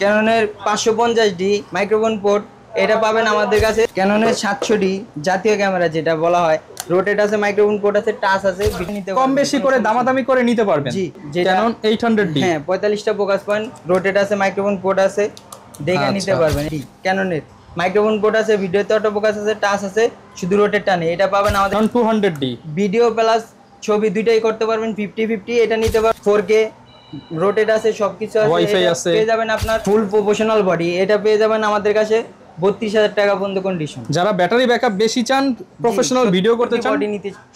ক্যাননের 550D microphone port এটা পাবেন আমাদের কাছে। ক্যাননের 700D জাতীয় ক্যামেরা যেটা বলা হয়, রোটেট আছে, মাইক্রোফোন পোর্ট আছে, টাচ আছে, কম বেশি করে দামাদামি করে নিতে পারবেন। জি, ক্যানন 800D, হ্যাঁ 45টা ফোকাস পয়েন্ট, রোটেট আছে, মাইক্রোফোন পোর্ট আছে, দেখে নিতে পারবেন। ক্যাননের মাইক্রোফোন পোর্ট আছে, ভিডিওতে অটো ফোকাস আছে, টাচ আছে, শুধু রোটেটটা নেই। এটা পাবেন আমাদের 200D, ভিডিও প্লাস ছবি দুইটাই করতে পারবেন 50-50। এটা নিতে পারবেন 4K, রোটেট আছে, সবকিছু আছে, ওয়াইফাই আছে, পেয়ে যাবেন আপনার ফুল প্রফেশনাল বডি। এটা পেয়ে যাবেন আমাদের কাছে 32,000 টাকা পর্যন্ত কন্ডিশন। যারা ব্যাটারি ব্যাকআপ বেশি চান, প্রফেশনাল ভিডিও করতে চান,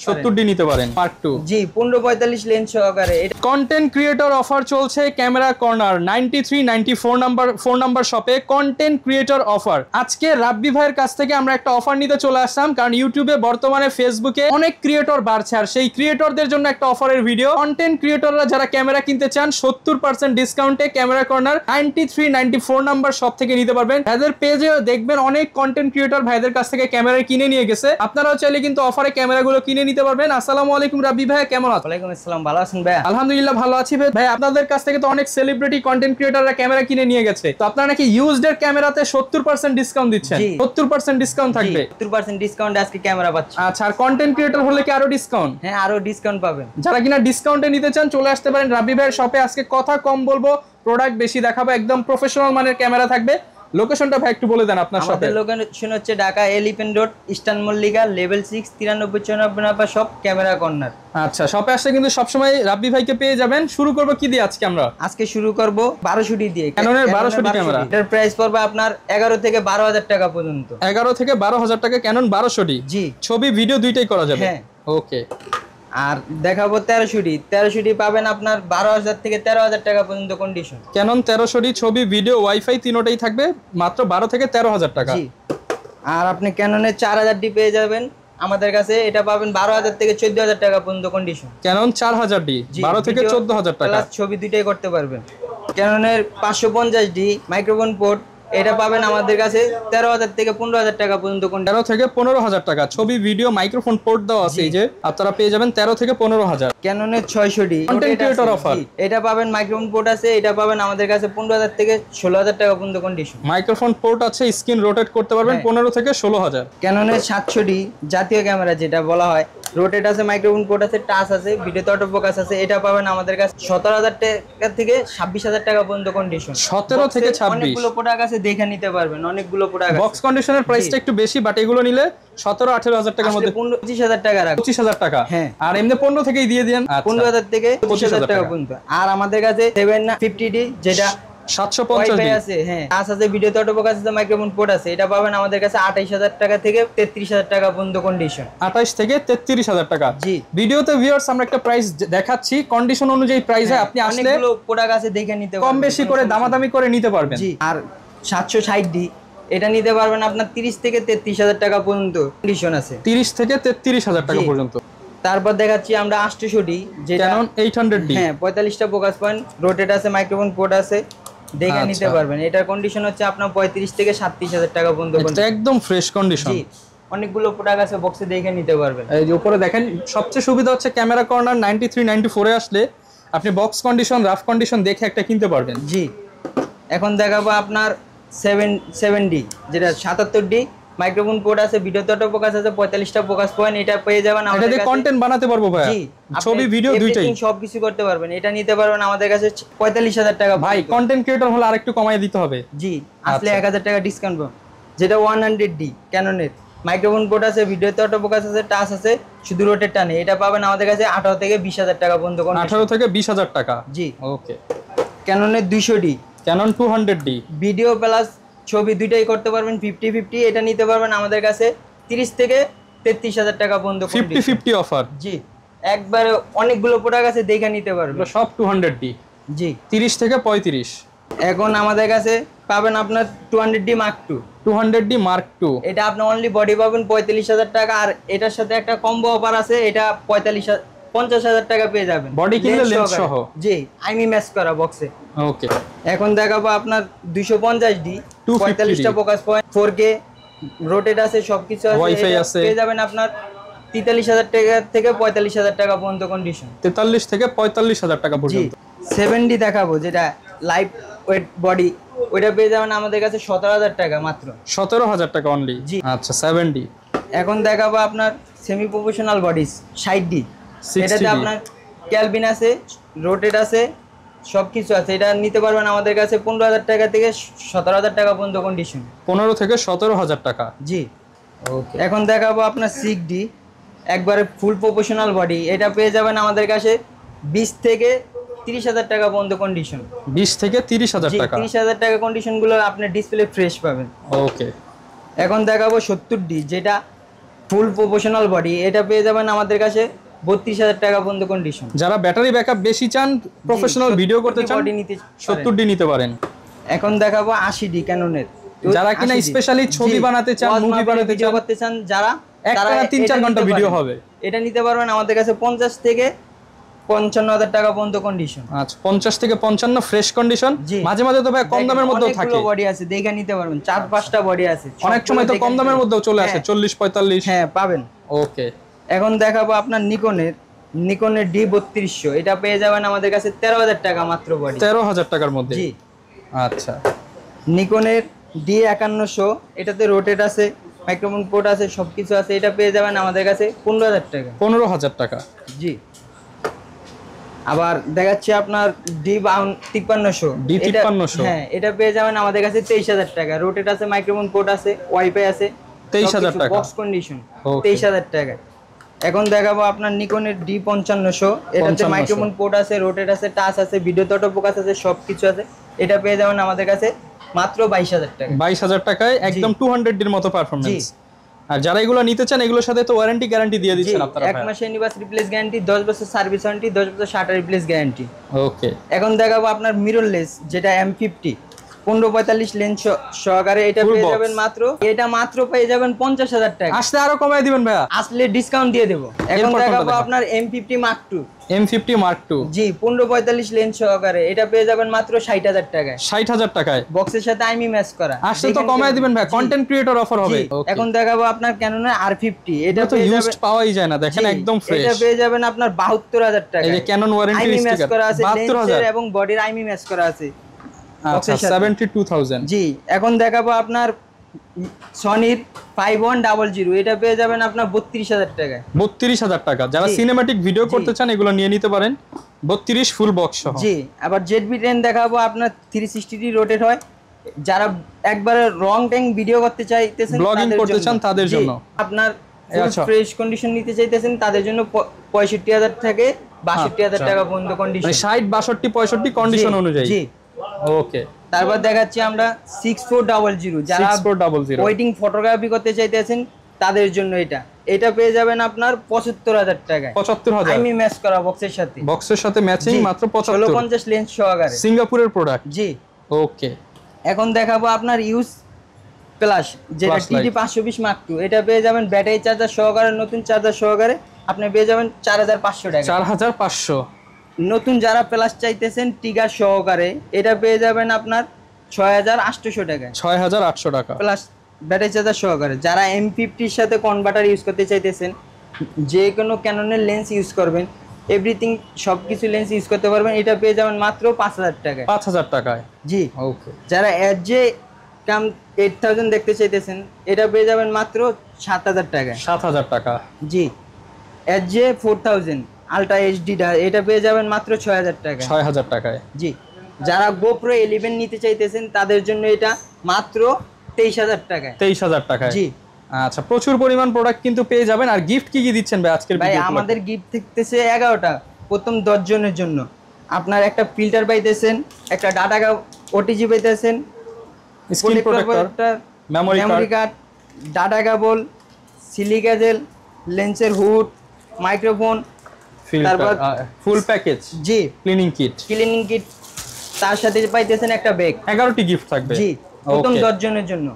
70D নিতে পারেন। পার্ট 2 জি 15-45 লেন্স সহকারে। কন্টেন্ট ক্রিয়েটর অফার চলছে ক্যামেরা কর্নার 93-94 নাম্বার শপে কন্টেন্ট ক্রিয়েটর অফার। আজকে রাব্বি ভাইয়ের কাছ থেকে আমরা একটা অফার নিতে চলে আসলাম, কারণ ইউটিউবে বর্তমানে ফেসবুকে অনেক ক্রিয়েটর বাড়ছে, আর সেই ক্রিয়েটরদের জন্য একটা অফারের ভিডিও। কন্টেন্ট ক্রিয়েটররা যারা ক্যামেরা কিনতে চান 70% ডিসকাউন্টে ক্যামেরা কর্নার 93-94 নাম্বার শপ থেকে নিতে পারবেন। তাদের পেজে দেখবেন অনেক কন্টেন্ট ক্রিয়েটর ভাইদের কাছ থেকে ক্যামেরা কিনে নিয়ে গেছে। আপনারাও চাইলে কিন্তু অফারে ক্যামেরাগুলো কিনে নিতে পারবেন। আসসালামু আলাইকুম রাব্বি ভাই, কেমন আছেন? ওয়ালাইকুম আসসালাম, ভালো আছেন ভাই? আলহামদুলিল্লাহ ভালো আছি ভাই। আপনাদের কাছ থেকে তো অনেক সেলিব্রিটি কন্টেন্ট ক্রিয়েটররা ক্যামেরা কিনে নিয়ে গেছে, তো আপনারা নাকি ইউজড এর ক্যামেরাতে 70% ডিসকাউন্ট দিচ্ছেন? 70% ডিসকাউন্ট থাকবে? 70% ডিসকাউন্ট আজকে ক্যামেরা পাচ্ছি। আচ্ছা, আর কন্টেন্ট ক্রিয়েটর হলে কি আরো ডিসকাউন্ট? হ্যাঁ, আরো ডিসকাউন্ট পাবেন। যারা কিনা ডিসকাউন্টে নিতে চান চলে আসতে পারেন রাব্বি ভাইয়ের শপে। আজকে কথা কম বলবো, প্রোডাক্ট বেশি দেখাবো, একদম প্রফেশনাল মানের ক্যামেরা থাকবে। লোকেশনটা ভাই একটু বলে দেন আপনার শপে। আমাদের লোকেশন হচ্ছে Dhaka elephant road, eastern Mallika, level 6, 93-94 number shop, camera corner. আচ্ছা, শপে আসলে কিন্তু সবসময় রাব্বি ভাইকে পেয়ে যাবেন। শুরু করব কি দিয়ে আজকে? আমরা আজকে শুরু করব 1200D দিয়ে। ক্যাননের 1200D ক্যামেরা। এটার প্রাইস পড়বে আপনার 11 থেকে 12,000 টাকা পর্যন্ত। 11 থেকে 12,000 টাকা ক্যানন 1200D। জি, ছবি ভিডিও দুইটাই করা যাবে। হ্যাঁ, ওকে। আর দেখাবো 1300D পাবেন আপনার 12,000 থেকে 13,000 টাকা পর্যন্ত কন্ডিশন। ক্যানন 1300D ছবি ভিডিও ওয়াইফাই তিনটাই থাকবে মাত্র 12 থেকে 13,000 টাকা। জি, আর আপনি ক্যাননের 4000D পেয়ে যাবেন আমাদের কাছে। এটা পাবেন 12,000 থেকে 14,000 টাকা পর্যন্ত কন্ডিশন। ক্যানন 4000D 12 থেকে 14,000 টাকা। প্লাস ছবি দুইটাই করতে পারবেন। ক্যাননের 550D মাইক্রোফোন পোর্ট এটা পাবেন আমাদের কাছে 13,000 থেকে 15,000 টাকা পর্যন্ত। 13 থেকে 15,000 টাকা ছবি ভিডিও মাইক্রোফোন পোর্ট দেওয়া আছে, এই যে আপনারা পেয়ে যাবেন 13 থেকে 15,000। ক্যাননের 600D কন্টেন্ট ক্রিয়েটর অফার, এটা পাবেন মাইক্রোফোন পোর্ট আছে, এটা পাবেন আমাদের কাছে 15,000 থেকে 16,000 টাকা পর্যন্ত কন্ডিশন। মাইক্রোফোন পোর্ট আছে, স্ক্রিন রোটেট করতে পারবেন 15 থেকে 16,000। ক্যাননের 700D জাতীয় ক্যামেরা যেটা বলা হয়, রোটেট আছে, মাইক্রোফোন পোর্ট আছে, টাচ আছে, ভিডিওতে অটো ফোকাস আছে, এটা পাবেন আমাদের কাছে 17,000 টাকা থেকে 26,000 টাকা পর্যন্ত কন্ডিশন। 17 থেকে 26। অনেকগুলো প্রোডাক্ট আছে, দেখে নিতে পারবেন, অনেকগুলো প্রোডাক্ট। বক্স কন্ডিশনের প্রাইসটা একটু বেশি, বাট এগুলো নিলে 17-18,000 টাকার মধ্যে 25,000 টাকা রাখবেন। 25,000 টাকা, হ্যাঁ। আর এমনি 15 থেকেই দিয়ে দেন। 15,000 থেকে 25,000 টাকা পর্যন্ত। আর আমাদের কাছে 750D যেটা 750D আছে, হ্যাঁ, টাচ আছে, ভিডিওতে অটো ফোকাস আছে, মাইক্রোফোন পোর্ট আছে, এটা পাবেন আমাদের কাছে 28,000 টাকা থেকে 33,000 টাকা পর্যন্ত কন্ডিশন। 28 থেকে 33,000 টাকা। জি, ভিডিওতে ভিউয়ার্স আমরা একটা প্রাইস দেখাচ্ছি, কন্ডিশন অনুযায়ী প্রাইস হয়। আপনি আসলে অনেকগুলো প্রোডাক্ট আছে, দেখে নিতে পারবেন, কম বেশি করে দামাদামি করে নিতে পারবেন। জি, আর 760D এটা নিতে পারবেন আপনার 30 থেকে 33,000 টাকা পর্যন্ত কন্ডিশন আছে। 30 থেকে 33,000 টাকা পর্যন্ত। তারপর দেখাচ্ছি আমরা 800D যেটা ক্যানন 800D, হ্যাঁ 45টা ফোকাস পয়েন্ট, রোটেট আছে, মাইক্রোফোন পোর্ট আছে, দেখে নিতে পারবেন। এটার কন্ডিশন হচ্ছে আপনার 35 থেকে 37,000 টাকা পর্যন্ত। এটা একদম ফ্রেশ কন্ডিশন। জি, অনেকগুলো প্রোডাক্ট আছে, বক্সে দেখে নিতে পারবেন। এই যে উপরে দেখেন, সবচেয়ে সুবিধা হচ্ছে ক্যামেরা কর্নার 93-94 এ আসলে আপনি বক্স কন্ডিশন, রাফ কন্ডিশন দেখে একটা কিনতে পারবেন। জি, এখন দেখাবো আপনার 7D যেটা 77D মাইক্রোফোন পোর্ট আছে, ভিডিওতে অটো ফোকাস আছে, 45টা ফোকাস পয়েন্ট, এটা পেয়ে যাবেন আমাদের কাছে। এটা দিয়ে কন্টেন্ট বানাতে পারবো ভাই। জি, ছবি ভিডিও দুইটাই সবকিছু করতে পারবেন। এটা নিতে পারবেন আমাদের কাছে 45,000 টাকা। ভাই কন্টেন্ট ক্রিয়েটর হলে আরেকটু কমায় দিতে হবে। জি, আসলে 1,000 টাকা ডিসকাউন্ট পাবেন। যেটা 100D ক্যাননের মাইক্রোফোন পোর্ট আছে, ভিডিওতে অটো ফোকাস আছে, টাচ আছে, শুধু রোটেটটা নেই, এটা পাবেন আমাদের কাছে 18 থেকে 20,000 টাকা পর্যন্ত। 18 থেকে 20,000 টাকা। জি, ওকে। ক্যাননের 200D Canon 200D video plus ছবি দুইটাই করতে পারবেন 50-50। এটা নিতে পারবেন আমাদের কাছে 30 থেকে 33,000 টাকা পর্যন্ত। 50-50 অফার। জি, একবারে অনেকগুলো প্রোডাক্ট আছে, দেখে নিতে পারবেন। সব 200D। জি, 30 থেকে 35। এখন আমাদের কাছে পাবেন আপনার 200D Mark II। 200D Mark II এটা আপনি অনলি বডি পাবেন 45,000 টাকা, আর এটার সাথে একটা কম্বো অফার আছে, এটা 50,000 টাকা পেয়ে যাবেন বডি কিনলে লেন্স সহ। জি, আইমি ম্যাচ করা বক্সে। ওকে। এখন দেখাবো আপনার 250D 45টা focus point, 4K, rotate আছে, সবকিছু আছে, ওয়াইফাই আছে, পেয়ে যাবেন আপনার 43,000 টাকা থেকে 45,000 টাকা পর্যন্ত কন্ডিশন। 43 থেকে 45,000 টাকা পর্যন্ত। 7D দেখাবো যেটা লাইভ ওয়েট বডি, ওইটা পেয়ে যাবেন আমাদের কাছে 17,000 টাকা মাত্র। 17,000 টাকা অনলি। জি। আচ্ছা 7D। এখন দেখাবো আপনার semi professional body 60D, 60D এটাতে আপনার ক্যালভিন আছে, রোটেট আছে, সব কিছু আছে। এটা নিতে পারবেন আমাদের কাছে 15,000 টাকা থেকে 17,000 টাকা পর্যন্ত কন্ডিশন। 15 থেকে 17,000 টাকা। জি। ওকে। এখন দেখাবো আপনার 6D, একবারে ফুল প্রফেশনাল বডি, এটা পেয়ে যাবেন আমাদের কাছে 20 থেকে 30,000 টাকা পর্যন্ত কন্ডিশন। 20 থেকে 30,000 টাকা। 30,000 টাকা কন্ডিশন গুলো আপনার ডিসপ্লে ফ্রেশ পাবেন। ওকে। এখন দেখাবো 70D, যেটা ফুল প্রফেশনাল বডি, এটা পেয়ে যাবেন আমাদের কাছে 32,000 টাকা পর্যন্ত কন্ডিশন। যারা ব্যাটারি ব্যাকআপ বেশি চান, প্রফেশনাল ভিডিও করতে চান, 70D নিতে পারেন। এখন দেখাবো 80D ক্যাননের, যারা কিনা স্পেশালি ছবি বানাতে চান, মুভি বানাতে চান, করতে চান, যারা একটা 3-4 ঘন্টা ভিডিও হবে, এটা নিতে পারবেন আমাদের কাছে 50 থেকে 55,000 টাকা পর্যন্ত কন্ডিশন। আচ্ছা 50 থেকে 55 ফ্রেশ কন্ডিশন। মাঝে মাঝে তো ভাই কম দামের মধ্যেও থাকে, অনেকগুলো বডি আছে, দেখে নিতে পারবেন, 4-5টা বডি আছে, অনেক সময় তো কম দামের মধ্যেও চলে আসে 40-45। হ্যাঁ পাবেন। ওকে। এখন দেখাবো আপনার নিকনের D3200, এটা পেয়ে যাবেন আমাদের কাছে 13,000 টাকা মাত্র বডি। 13,000 টাকার মধ্যে। জি। আচ্ছা। নিকনের D5100, এটাতে রোটেট আছে, মাইক্রোফোন পোর্ট আছে, সবকিছু আছে, এটা পেয়ে যাবেন আমাদের কাছে 15,000 টাকা। 15,000 টাকা। জি। আবার দেখাচ্ছি আপনার D5300, হ্যাঁ এটা পেয়ে যাবেন আমাদের কাছে 23,000 টাকা। রোটেট আছে, মাইক্রোফোন পোর্ট আছে, ওয়াইফাই আছে, 23,000 টাকা বক্স কন্ডিশন, 23,000 টাকা। এখন দেখাবো আপনার নিকনের D5500, এটাতে মাইক্রোফোন পোর্ট আছে, রোটেট আছে, টাচ আছে, ভিডিও তো ফোকাস আছে, সবকিছু আছে, এটা পেয়ে যাবেন আমাদের কাছে মাত্র 22,000 টাকা। 22,000 টাকায় একদম 200 এর মতো পারফরম্যান্স। আর যারা এগুলো নিতে চান, এগুলোর সাথে তো ওয়ারেন্টি গ্যারান্টি দিয়ে দিচ্ছেন আপনারা। 1 মাস ইউনিভার্স রিপ্লেস গ্যারান্টি, 10 বছর সার্ভিস ওয়ারেন্টি, 10 বছর শাটার রিপ্লেস গ্যারান্টি। ওকে। এখন দেখাবো আপনার মিররলেস, যেটা M50 1545 লেন্স সহকারে, এটা পেয়ে যাবেন মাত্র, এটা মাত্র পেয়ে যাবেন 50,000 টাকা। আসলে আরো কমায় দিবেন ভাইয়া? আসলে ডিসকাউন্ট দিয়ে দেব। এখন দেখাবো আপনার M50 Mark II। M50 Mark II, জি 1545 লেন্স সহকারে, এটা পেয়ে যাবেন মাত্র 60,000 টাকায়। 60,000 টাকায় বক্সের সাথে আইমি ম্যাচ করা। আসলে তো কমায় দিবেন ভাই, কন্টেন্ট ক্রিয়েটর অফার হবে। এখন দেখাবো আপনার Canon R50, এটা তো ইউজড পাওয়াই যায় না, দেখেন একদম ফ্রেশ। এটা পেয়ে যাবেন আপনার 72,000 টাকা। এই যে Canon ওয়ারেন্টি স্টিকার, করা আছে, 72,000 এবং বডির আইমি ম্যাচ করা আছে। আচ্ছা 72,000। জি। এখন দেখাবো আপনার সনির 5100, এটা পেয়ে যাবেন আপনার 32,000 টাকায়। 32,000 টাকা। যারা সিনেম্যাটিক ভিডিও করতে চান, এগুলো নিয়ে নিতে পারেন, 32 ফুল বক্স সহ। জি। আবার ZB-10 দেখাবো আপনার 360 রোটেট হয়, যারা একবারে রং ট্যাং ভিডিও করতে চাইতেছেন, ব্লগিং করতে চান, তাদের জন্য। আপনার ফ্রেশ কন্ডিশন নিতে চাইতেছেন, তাদের জন্য 65,000 থেকে 62,000 টাকা পর্যন্ত কন্ডিশন, মানে 60, 62, 65 কন্ডিশন অনুযায়ী। জি। ওকে। তারপর দেখাচ্ছি আমরা 6400, যারা 6400 ওয়েডিং ফটোগ্রাফি করতে চাইতেছেন, তাদের জন্য এটা পেয়ে যাবেন আপনার 75,000 টাকায়। 75,000 আইমি ম্যাচ করা বক্সের সাথে ম্যাচিং, মাত্র 1650 লেন্স সহকারে, সিঙ্গাপুরের প্রোডাক্ট। জি। ওকে। এখন দেখাবো আপনার ইউজ প্লাস, যেটা TD520 Mark II, এটা পেয়ে যাবেন ব্যাটারি চার্জার সহকারে, নতুন চার্জার সহকারে, আপনি পেয়ে যাবেন 4,500 টাকা। 4,500। নতুন যারা প্লাস চাইতেছেন টিগার সহকারে, এটা পেয়ে যাবেন আপনার 6,800 টাকায়। 6,800 টাকা প্লাস ব্যাটারি চার্জার সহকারে। যারা M50-র সাথে কনভার্টার ইউজ করতে চাইতেছেন, যে কোনো ক্যাননের লেন্স ইউজ করবেন, এভরিথিং সবকিছু লেন্স ইউজ করতে পারবেন, এটা পেয়ে যাবেন মাত্র 5,000 টাকায়। 5,000 টাকায়। জি। ওকে। যারা এজে কাম 8000 দেখতে চাইতেছেন, এটা পেয়ে যাবেন মাত্র 7,000 টাকায়। 7,000 টাকা। জি। এজে 4000 আলট্রা এইচডি, এটা পেয়ে যাবেন মাত্র 6,000 টাকা। 6,000 টাকায়। জি। যারা GoPro 11 নিতে চাইতেছেন, তাদের জন্য এটা মাত্র 23,000 টাকায়। 23,000 টাকায়। জি। আচ্ছা, প্রচুর পরিমাণ প্রোডাক্ট কিন্তু পেয়ে যাবেন। আর গিফট কি কি দিচ্ছেন ভাই আজকের ভিডিওতে? ভাই আমাদের গিফট থাকতেছে 11টা, প্রথম 10 জনের জন্য আপনার একটা ফিল্টার পাইতেছেন, একটা ডাটা ওটিজি পাইতেছেন, screen protector, memory card, data cable, silica gel, লেন্সের হুড, মাইক্রোফোন, তারপর ফুল প্যাকেজ। জি। ক্লিনিং কিট, তার সাথে পাইতেছেন একটা ব্যাগ। 11টি গিফট থাকবে। জি। প্রথম 10 জনের জন্য।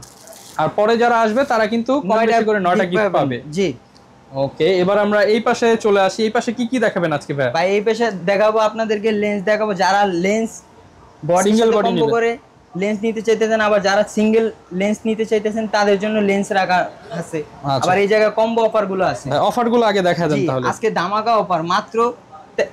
আর পরে যারা আসবে তারা কিন্তু কম বেশি করে 9টা গিফট পাবে। জি। ওকে, এবার আমরা এই পাশে চলে আসি। এই পাশে কি কি দেখাবেন আজকে ভাই? ভাই এই পাশে দেখাবো আপনাদেরকে লেন্স দেখাবো, যারা লেন্স বডি কম্বো করে লেন্স নিতে চাইতেছেন, আবার যারা সিঙ্গেল লেন্স নিতে চাইতেছেন, তাদের জন্য লেন্স রাখা আছে। আবার এই জায়গায় কম্বো অফার গুলো আছে। অফার গুলো আগে দেখা দেন তাহলে। আজকে ধামাকা অফার, মাত্র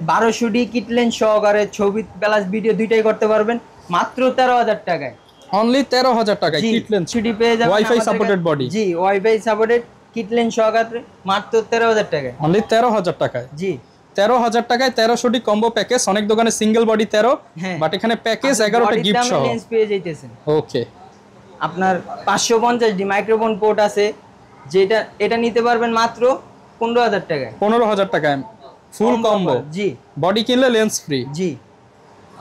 1200 ডি কিট লেন্স সহকারে ছবি প্লাস ভিডিও দুইটাই করতে পারবেন, মাত্র 13,000 টাকায়। অনলি 13,000 টাকায় কিট লেন্স ছুটি পেয়ে যাবেন ওয়াইফাই সাপোর্টেড বডি। জি ওয়াইফাই সাপোর্টেড কিট লেন্স সহকারে মাত্র 13,000 টাকায়। অনলি 13,000 টাকায়। জি 13,000 টাকায় 1300টি কম্বো প্যাকেজ। অনেক দোকানে সিঙ্গেল বডি 13, বাট এখানে প্যাকেজ 11টা গিফট সহ লেন্স পেয়ে যাইতেছেন। ওকে, আপনার 550 ডি মাইক্রোফোন পোর্ট আছে, যেটা এটা নিতে পারবেন মাত্র 15,000 টাকায়। 15,000 টাকায় ফুল কম্বো। জি বডি কিনলে লেন্স ফ্রি। জি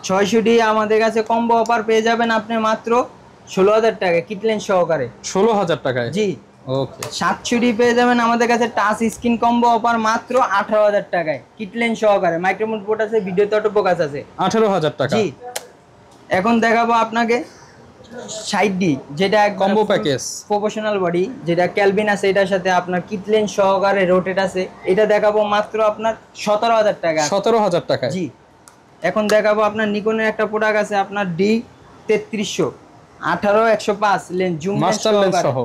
600 ডি আমাদের কাছে কম্বো অফার পেয়ে যাবেন আপনি মাত্র 16,000 টাকায় কিট লেন্স সহকারে। 16,000 টাকায়। জি ওকে 700 ডি পেয়ে যাবেন আমাদের কাছে টাচ স্ক্রিন কম্বো অফার মাত্র 18,000 টাকায় কিট লেন্স সহকারে। মাইক্রোফোন পোর্ট আছে, ভিডিও তো অটোফোকাস আছে। 18,000 টাকা। জি এখন দেখাবো আপনাকে 60 ডি, যেটা কম্বো প্যাকেজ প্রফেশনাল বডি, যেটা ক্যালভিন আছে, এটার সাথে আপনার কিট লেন্স সহকারে রোটেট আছে। এটা দেখাবো মাত্র আপনার 17,000 টাকা। 17,000 টাকায়। জি এখন দেখাবো আপনার নিকনের একটা প্রোডাক্ট আছে আপনার D 3300 18-105 lens zoom master lens সহ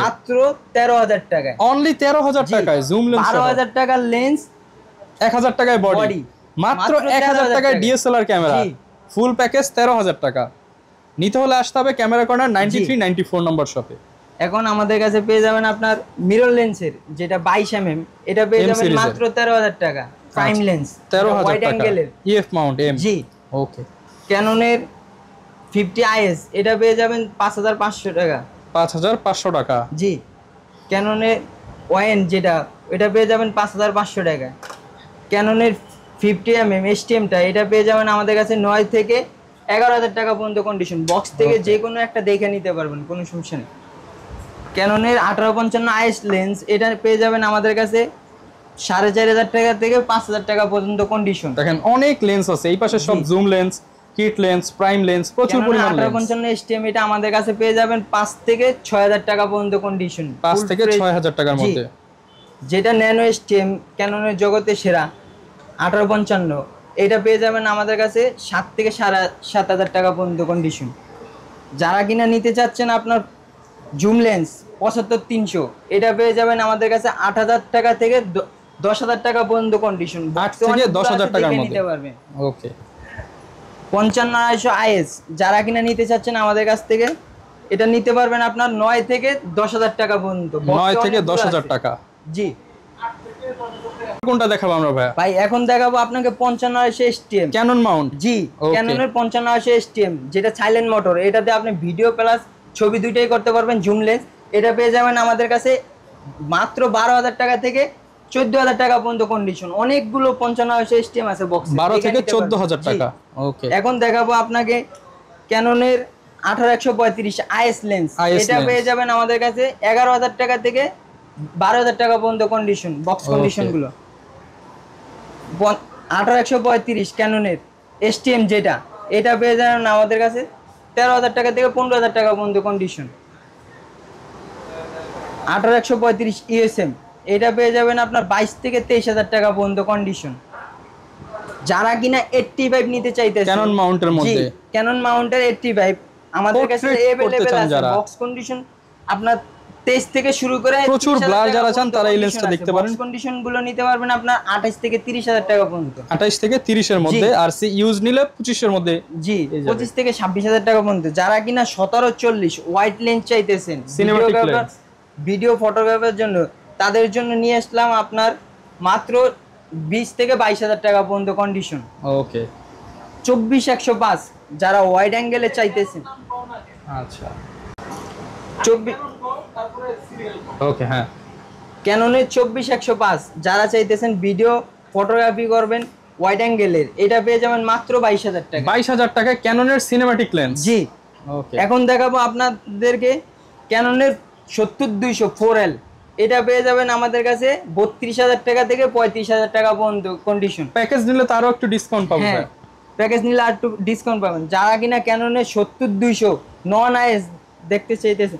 মাত্র 13,000 টাকায়। অনলি 13,000 টাকায় জুম লেন্স 12,000 টাকার লেন্স, 1,000 টাকায় বডি, মাত্র 1,000 টাকায় ডিএসএলআর ক্যামেরা। ফুল প্যাকেজ 13,000 টাকা। নিতে হলে আসতে হবে ক্যামেরা কর্নার 93-94 নম্বর শপে। এখন আমাদের কাছে পেয়ে যাবেন আপনার মিরর লেন্সের, যেটা 22 mm, এটা পেয়ে যাবেন মাত্র 13,000 টাকা। প্রাইম লেন্স 13,000 টাকা ইএফ মাউন্ট এম। জি ওকে ক্যাননের 50IS, এটা পেয়ে যাবেন 5,500 টাকা। 5,500 টাকা। জি ক্যাননের ওয়েন, যেটা এটা পেয়ে যাবেন 5,500 টাকা। ক্যাননের 50mm STM-টা, এটা পেয়ে যাবেন আমাদের কাছে 9 থেকে 11,000 টাকা পর্যন্ত কন্ডিশন। বক্স থেকে যে কোনো একটা দেখে নিতে পারবেন, কোনো সমস্যা নেই। ক্যাননের 1855IS লেন্স, এটা পেয়ে যাবেন আমাদের কাছে 4,500 টাকা থেকে 5,000 টাকা পর্যন্ত কন্ডিশন। দেখেন অনেক লেন্স আছে, এই পাশে সব zoom lens, kit lens, prime lens, প্রচুর পরিমাণ লেন্স। 1855 STM, এটা আমাদের কাছে পেয়ে যাবেন 5 থেকে 6,000 টাকা পর্যন্ত কন্ডিশন। 5 থেকে 6,000 টাকার মধ্যে। যেটা ন্যানো STM ক্যাননের জগতে সেরা 1855, এটা পেয়ে যাবেন আমাদের কাছে 7 থেকে 7,500 টাকা পর্যন্ত কন্ডিশন। যারা কিনা নিতে চাচ্ছেন আপনার জুম লেন্স 75-300, এটা পেয়ে যাবেন আমাদের কাছে 8,000 টাকা থেকে 10,000 টাকা পর্যন্ত কন্ডিশন। 8 থেকে 10,000 টাকার মধ্যে নিতে পারবেন। ওকে 55-250IS, যারা কিনা নিতে চাচ্ছেন আমাদের কাছ থেকে, এটা নিতে পারবেন আপনার 9 থেকে 10,000 টাকা পর্যন্ত। 9 থেকে 10,000 টাকা। জি কোনটা দেখাবো আমরা ভাই? এখন দেখাবো আপনাকে 55 STM ক্যানন মাউন্ট। জি ক্যাননের 55 STM, যেটা সাইলেন্ট মোটর, এটাতে আপনি ভিডিও প্লাস ছবি দুইটাই করতে পারবেন। জুম লেন্স, এটা পেয়ে যাবেন আমাদের কাছে মাত্র 12,000 টাকা থেকে 14,000 টাকা পর্যন্ত কন্ডিশন। অনেকগুলো 55 STM আছে বক্স, 12 থেকে 14,000 টাকা। ওকে এখন দেখাবো আপনাকে ক্যাননের 18-135IS লেন্স, এটা পেয়ে যাবেন আমাদের কাছে 11,000 টাকা থেকে 12,000 টাকা পর্যন্ত কন্ডিশন। বক্স কন্ডিশন গুলো 18-135 ক্যাননের STM, যেটা এটা পেয়ে যাবেন আমাদের কাছে 13,000 টাকা থেকে 15,000 টাকা পর্যন্ত কন্ডিশন। 18-135 ESM, এটা পেয়ে যাবেন আপনার 22 থেকে 23,000 টাকা পর্যন্ত কন্ডিশন। যারা কিনা 85 নিতে চাইতেছে ক্যানন মাউন্টের মধ্যে, ক্যানন মাউন্টের 85 আমাদের কাছে अवेलेबल আছে। বক্স কন্ডিশন আপনার 23 থেকে শুরু করে প্রচুর ব্লার যারা চান তারা এই লেন্সটা দেখতে পারেন। বক্স কন্ডিশন গুলো নিতে পারবেন আপনার 28 থেকে 30,000 টাকা পর্যন্ত। 28 থেকে 30 এর মধ্যে, আর সি ইউজ নিলে 25 এর মধ্যে। জি 25 থেকে 26,000 টাকা পর্যন্ত। যারা কিনা 17-40 ওয়াইড লেন্স চাইতেছেন ভিডিও ফটোগ্রাফের জন্য, তাদের জন্য নিয়ে আসলাম আপনার মাত্র 20 থেকে 22,000 টাকা পর্যন্ত কন্ডিশন। ওকে 24-105 যারা ওয়াইড অ্যাঙ্গেলে চাইতেছেন। আচ্ছা 24 ওকে হ্যাঁ ক্যাননের 24-105 যারা চাইতেছেন ভিডিও ফটোগ্রাফি করবেন ওয়াইড অ্যাঙ্গেলের, এটা পেয়ে যাবেন মাত্র 22,000 টাকা। 22,000 টাকায় ক্যাননের সিনেম্যাটিক লেন্স। জি ওকে এখন দেখাবো আপনাদেরকে ক্যাননের 70-200 4L, এটা পেয়ে যাবেন আমাদের কাছে 32,000 টাকা থেকে 35,000 টাকা পর্যন্ত কন্ডিশন। প্যাকেজ নিলে তারও একটু ডিসকাউন্ট পাবেন। হ্যাঁ প্যাকেজ নিলে আর একটু ডিসকাউন্ট পাবেন। যারা কিনা ক্যাননের 70-200 নন আইএস দেখতে চাইতেছে,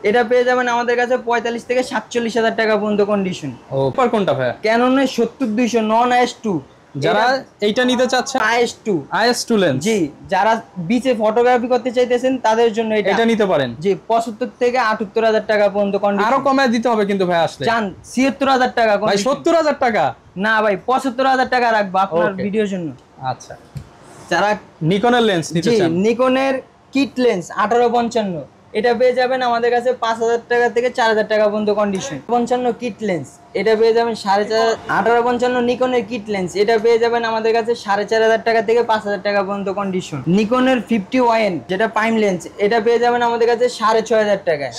এটা পেয়ে যাবেন আমাদের কাছে 45 থেকে 47,000 টাকা পর্যন্ত কন্ডিশন। ওপর কোনটা ভাই? ক্যাননের 70-200 নন IS2, যারা এইটা নিতে চাচ্ছে IS2 লেন্স, জি যারা বিচে ফটোগ্রাফি করতে চাইতেছেন তাদের জন্য এটা নিতে পারেন। জি 75 থেকে 78,000 টাকা পর্যন্ত কন্ডিশন। আরো কমে দিতে হবে কিন্তু ভাই আসলে। চান 76,000 টাকা ভাই 70,000 টাকা না ভাই 75,000 টাকা রাখবো আপনার ভিডিওর জন্য। আচ্ছা যারা নিকনের লেন্স নিতে জি চান, নিকনের কিট লেন্স 1855 এটা পেয়ে যাবেন আমাদের কাছে 5000 টাকা থেকে 4000 টাকা পর্যন্ত কন্ডিশন। 55 কিট লেন্স এটা পেয়ে যাবেন 4.5, 1855 নিকনের কিট লেন্স এটা পেয়ে যাবেন আমাদের কাছে 4500 টাকা থেকে 5000 টাকা পর্যন্ত কন্ডিশন। নিকনের 50 ওয়ান যেটা প্রাইম লেন্স এটা পেয়ে যাবেন আমাদের কাছে 6500 টাকায়।